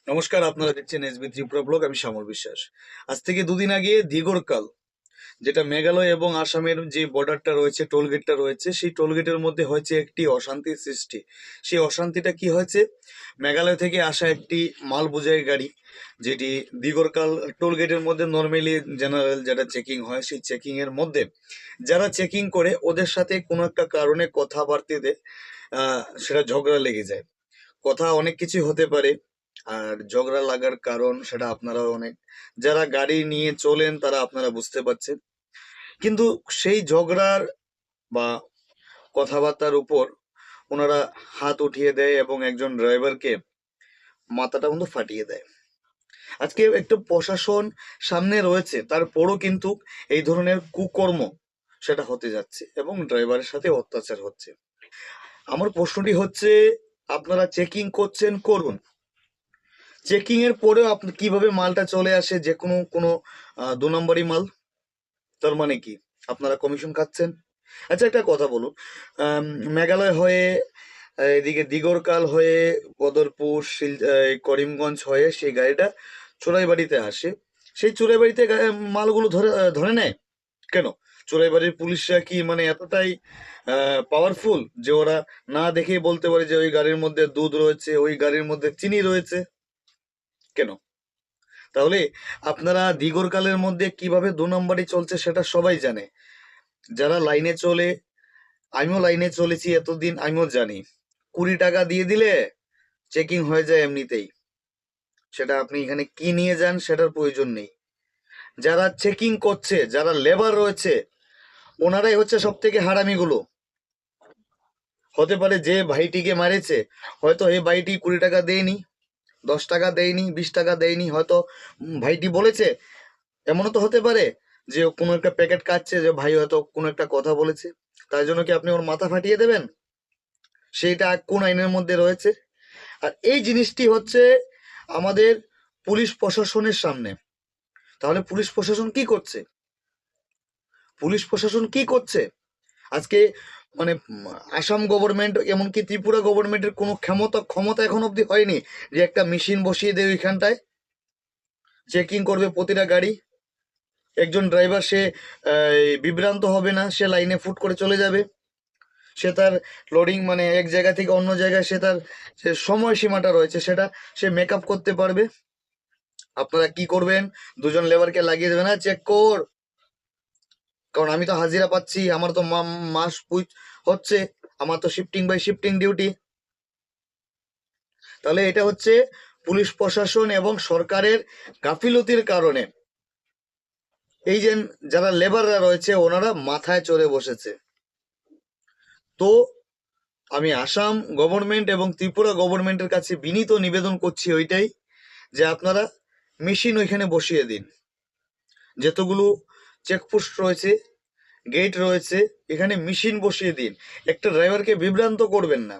নমস্কার, আপনারা দেখছেন এসবি ত্রিপুরা ব্লগ। আমি শ্যামল বিশ্বাস। আজ থেকে দুদিন আগে দিগরকাল, যেটা মেঘালয় এবং আসামের যে বর্ডারটা রয়েছে, টোল গেটটা রয়েছে, সেই টোল গেটের মধ্যে হয়েছে একটি অশান্তির সৃষ্টি। সেই অশান্তিটা কি হয়েছে? মেঘালয় থেকে আসা একটি মাল বোঝাই গাড়ি, যেটি দিগরকাল টোল গেটের মধ্যে নর্মালি জেনারেল যেটা চেকিং হয়, সেই চেকিং এর মধ্যে যারা চেকিং করে ওদের সাথে কোনো একটা কারণে কথাবার্তাতে সেটা ঝগড়া লেগে যায়। কথা অনেক কিছু হতে পারে, আর ঝগড়া লাগার কারণ সেটা আপনারা অনেক যারা গাড়ি নিয়ে চলেন তারা আপনারা বুঝতে পারছেন। কিন্তু সেই ঝগড়ার বা কথাবার্তার উপর ওনারা হাত উঠিয়ে দেয় এবং একজন ড্রাইভারকে মাথাটা কিন্তু ফাটিয়ে দেয়। আজকে একটু প্রশাসন সামনে রয়েছে, তারপরও কিন্তু এই ধরনের কুকর্ম সেটা হতে যাচ্ছে এবং ড্রাইভারের সাথে অত্যাচার হচ্ছে। আমার প্রশ্নটি হচ্ছে, আপনারা চেকিং করছেন, করুন। চেকিং এর পরেও আপনি কিভাবে মালটা চলে আসে, যে কোনো কোনো দু নম্বরই মাল? তার মানে কি আপনারা কমিশন খাচ্ছেন? আচ্ছা, একটা কথা বলুন। আম, মেঘালয় হয়ে এদিকে দিগরকাল হয়ে বদরপুর করিমগঞ্জ হয়ে সেই গাড়িটা চোরাইবাড়িতে আসে। সেই চোরাইবাড়িতে মালগুলো ধরে ধরে নেয় কেন? চোরাইবাড়ির পুলিশরা কি মানে এতটাই পাওয়ারফুল যে ওরা না দেখেই বলতে পারে যে ওই গাড়ির মধ্যে দুধ রয়েছে, ওই গাড়ির মধ্যে চিনি রয়েছে? কেন? তাহলে আপনারা দিগরকালের মধ্যে কিভাবে দু নম্বরই চলছে সেটা সবাই জানে। যারা লাইনে চলে, আমিও লাইনে চলেছি এতদিন, আমিও জানি 20 টাকা দিয়ে দিলে চেকিং হয়ে যায় এমনিতেই। সেটা আপনি এখানে কি নিয়ে যান সেটার প্রয়োজন নেই। যারা চেকিং করছে, যারা লেবার রয়েছে, ওনারাই হচ্ছে সব থেকে হারামিগুলো। হতে পারে যে ভাইটিকে মারেছে, হয়তো এই ভাইটি 20 টাকা দেয়নি, 10 টাকা দেয়নি, 20 টাকা দেয়নি, হয়তো ভাইটি বলেছে। এমনও তো হতে পারে যে ও কোনো একটা প্যাকেট কাটছে, যে ভাই হয়তো কোনো একটা কথা বলেছে, তাই জন্য কি আপনি ওর মাথা ফাটিয়ে দেবেন? সেইটা কোন আইনের মধ্যে রয়েছে? আর এই জিনিসটি হচ্ছে আমাদের পুলিশ প্রশাসনের সামনে। তাহলে পুলিশ প্রশাসন কি করছে? পুলিশ প্রশাসন কি করছে আজকে? মানে আসাম গভর্নমেন্ট, এমনকি ত্রিপুরা গভর্নমেন্টের কোনো ক্ষমতা ক্ষমতা এখন অবধি হয়নি যে একটা মেশিন বসিয়ে দেয় ওইখানটায়, চেকিং করবে প্রতিটা গাড়ি। একজন ড্রাইভার সে বিভ্রান্ত হবে না, সে লাইনে ফুট করে চলে যাবে। সে তার লোডিং মানে এক জায়গা থেকে অন্য জায়গায় সে তার যে সময়সীমাটা রয়েছে সেটা সে মেকআপ করতে পারবে। আপনারা কি করবেন? দুজন লেবারকে লাগিয়ে দেবেন, না চেক কর, কারণ আমি তো হাজিরা পাচ্ছি, আমার তো মাস হচ্ছে, আমার তো শিফটিং বাই শিফটিং ডিউটি। তাহলে এটা হচ্ছে পুলিশ প্রশাসন এবং সরকারের গাফিলতির কারণে এই যে যারা লেবাররা রয়েছে ওনারা মাথায় চড়ে বসেছে। তো আমি আসাম গভর্নমেন্ট এবং ত্রিপুরা গভর্নমেন্টের কাছে বিনীত নিবেদন করছি ওইটাই, যে আপনারা মেশিন ওইখানে বসিয়ে দিন। যতগুলো চেকপোস্ট রয়েছে, গেট রয়েছে, এখানে মেশিন বসিয়ে দিন। একটা ড্রাইভারকে বিভ্রান্ত করবেন না।